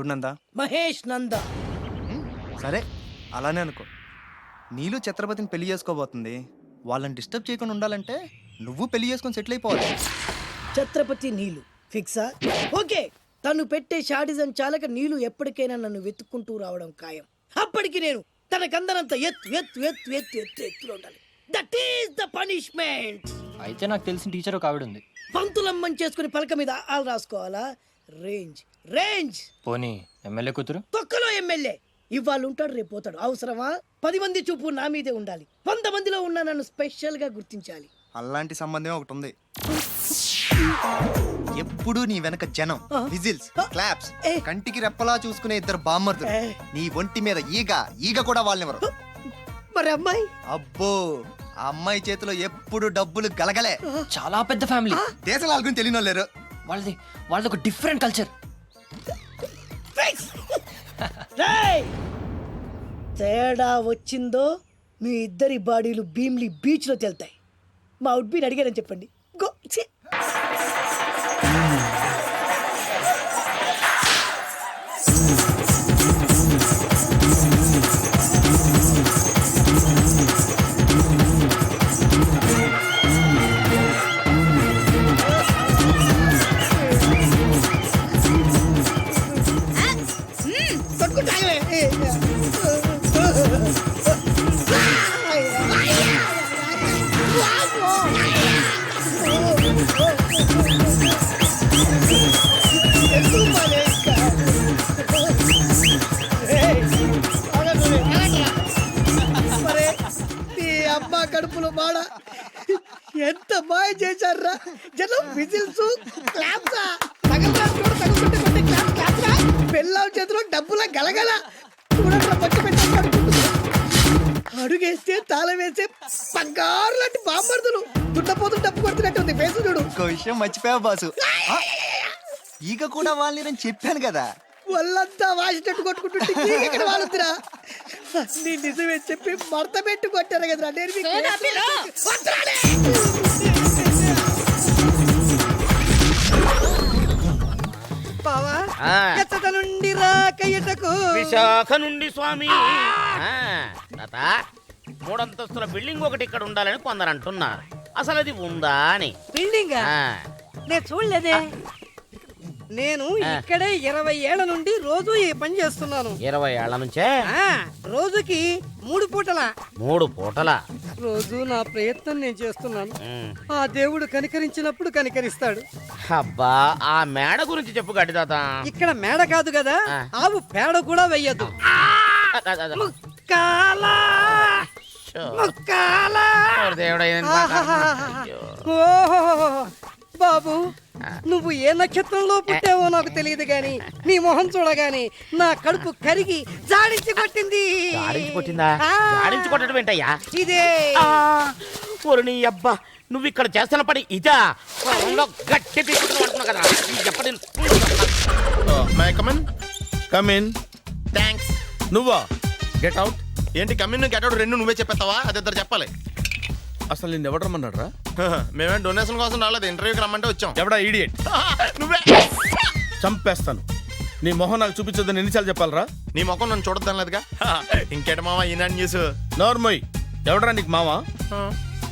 ఎవరు నందా? మహేష్ నంద. సరే అలానే అనుకో. నీళ్ళు ఛత్రపతిని పెళ్లి చేసుకోబోతుంది. వాళ్ళని డిస్టర్బ్ చేయకుండా ఉండాలంటే నువ్వు పెళ్లి చేసుకొని సెటిల్ అయిపోవాలి. ఛత్రపతి నీలు ఫిక్సా? ఓకే. తను పెట్టే షాడిజం చాలక నీలు ఎప్పటికైనా నన్ను వెతుక్కుంటూ రావడం ఖాయం. అప్పటికి నేను తనకందనంత ఎత్తులో ఉండాలి. That is the punishment. అయితే నాకు తెలిసిన టీచర్ ఒక ఆవిడ ఉంది. పంతులమ్మని చేసుకుని పలక మీద ఆలు రాసుకోవాలా? Range range. పోనీ ఎమ్మెల్యే కూతురు? తొక్కలో ఎమ్మెల్యే. ఇవాళ ఉంటాడు, రేపు పోతాడు. అవసరమా? 10 మంది చూపు నా మీదే ఉండాలి. 100 మందిలో ఉన్న నన్ను స్పెషల్ గా గుర్తించాలి. అలాంటి సంబంధమే ఒకటి ఉంది. ఎప్పుడు నీ వెనక జనం, విజిల్స్, క్లాప్స్, కంటికి రెప్పలా చూసుకునే 2 బామ్మర్దులు. నీ ఒంటి మీద ఈగ కూడా వాళ్ళెవరు. మరి అమ్మాయి? అబ్బో, ఆ అమ్మాయి చేతిలో ఎప్పుడు డబ్బులు గలగలే. చాలా పెద్ద ఫ్యామిలీ. దేశాల గురించి తెలియని వాళ్ళు లేరు. వాళ్ళది ఒక డిఫరెంట్ కల్చర్. తేడా వచ్చిందో మీ ఇద్దరి బాడీలు భీమ్లీ బీచ్ లో తేలుతాయి. మా అవుట్బీన్ అడిగారని చెప్పండి. గో. కడుపులో బాడ ఎంత మాయ చేశారా జనం. విజిల్స్, క్లాప్స్, పెళ్ళాం చేతిలో డబ్బుల గలగల. అడుగేస్తే తాళం వేస్తే బంగారు లాంటి బాంబర్దులు. దున్నపోతు డబ్బు కొడుతున్నట్టుంది ఫేసు చూడు. ఇంకో విషయం మర్చిపోయావు బాసు. ఈగ కూడా వాళ్ళని చెప్పాను కదా. వాళ్ళంతా వాసినట్టు కొట్టుకుంటుంటే ఇక్కడ వాళ్ళురా. నీ నిజమే చెప్పి మడత పెట్టి కొట్టారు కదరా. బావా ఎచ్చట నుండి రాకయ్యటకు విశాఖ నుండి స్వామి. తాత, 3 అంతస్తుల బిల్డింగ్ ఒకటి ఇక్కడ ఉండాలని కొందరు అంటున్నారు. అసలు అది ఉందా అని. బిల్డింగ్ నేను చూడలేదే. నేను ఇక్కడే 20 ఏళ్ల నుండి రోజు ఈ పని చేస్తున్నాను. 20 ఏళ్ల నుంచే? రోజుకి 3 పూటలా. 3 పూటలా? రోజు నా ప్రయత్నం నేను చేస్తున్నాను. ఆ దేవుడు కనికరించినప్పుడు కనికరిస్తాడు. అబ్బా, ఆ మేడ గురించి చెప్పు గడ్డి తాత. ఇక్కడ మేడ కాదు కదా, ఆవు పేడ కూడా వెయ్యదు. బాబు, నువ్వు ఏ నక్షత్రంలో పుట్టావో నాకు తెలియదు గాని నీ మొహం చూడగాని నా కడుపు కరిగి జాడించి కొట్టింది. జాడించి కొట్టడం ఏంటయ్యా? ఇదే. నీ అబ్బా, నువ్వు ఇక్కడ చేస్తున్న పని ఇదా? గట్టి తీసుకుంటున్నా కదా. థ్యాంక్స్. నువ్వా? Get out. ఏంటి కమిన్ గెట్ అవుట్ రెండు నువ్వే చెప్పేస్తావా? అది ఇద్దరు చెప్పాలి. అసలు నేను ఎవరు రమ్మన్నాడు రా? మేమే డొనేషన్ కోసం రాలేదు, ఇంటర్వ్యూకి రమ్మంటే వచ్చాం. ఎవడా ఈడియట్? నువ్వే. చంపేస్తాను. నీ మొహం నాకు చూపించొద్దని ఎన్నిసార్లు చెప్పాలరా? నీ మొహం నన్ను చూడద్దాం లేదుగా. ఇంకేట మావా ఈనాడు న్యూస్? నోర్మోయ్, ఎవడరా నీకు మావా?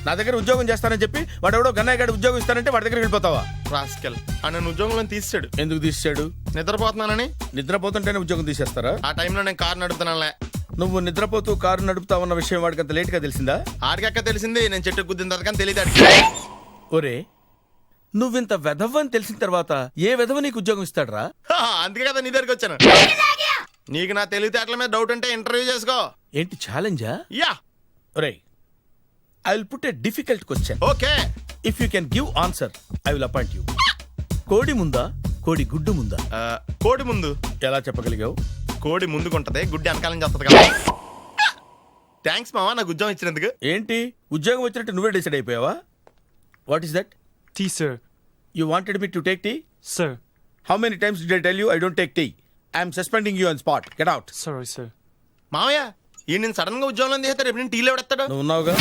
నా దగ్గర ఉద్యోగం చేస్తానని చెప్పి వాడు ఎవడో గన్నయ్య గారి ఉద్యోగం ఇస్తానంటే వాడి దగ్గర వెళ్ళిపోతావా? రాస్కెల్, నన్ను ఉద్యోగంలో తీసాడు. ఎందుకు తీసాడు? నిద్రపోతున్నానని. నిద్రపోతుంటేనే ఉద్యోగం తీసేస్తారా? ఆ టైంలో నేను కారు నడుపుతున్నానులే. నువ్వు నిద్రపోతూ కారు నడుపుతా ఉన్న విషయం వాడికి అంత లేట్ గా తెలిసిందా? ఆడికక్క తెలిసింది, నేను చెట్టు గుద్దిన తర్వాత కానీ తెలియదు. ఒరే, నువ్వింత వెధవ అని తెలిసిన తర్వాత ఏ వెధవ నీకు ఉద్యోగం ఇస్తాడరా? అందుకే కదా నీ దగ్గరికి వచ్చాను. నీకు నా తెలివితేటల మీద డౌట్ ఉంటే ఇంటర్వ్యూ చేసుకో. ఏంటి ఛాలెంజా? యా. ఒరే, I will put a difficult question. Okay. If you can give answer, I will appoint you. కోడి ముందా, కోడి గుడ్డు ముందా? కోడి ముందు. ఎలా చెప్పగలిగావు? కోడి ముందుకుంటది, గుడ్డి వెనకాలని చేస్తుంది కదా. థ్యాంక్స్ మావా నాకు ఉద్యోగం ఇచ్చినందుకు. ఏంటి ఉద్యోగం వచ్చినట్టు నువ్వే డిసైడ్ అయిపోయావా? What is that? Tea, sir. You wanted me to take tea? Sir. How many times did I tell you I don't take tea? I am suspending you on spot. Get out. Sorry, sir. మావయ్య, ఈ నేను sudden గా ఉద్యోగంలో తీస్తే రేపు నేను టీలో పెడతాడు. నువ్వు ఉన్నావుగా.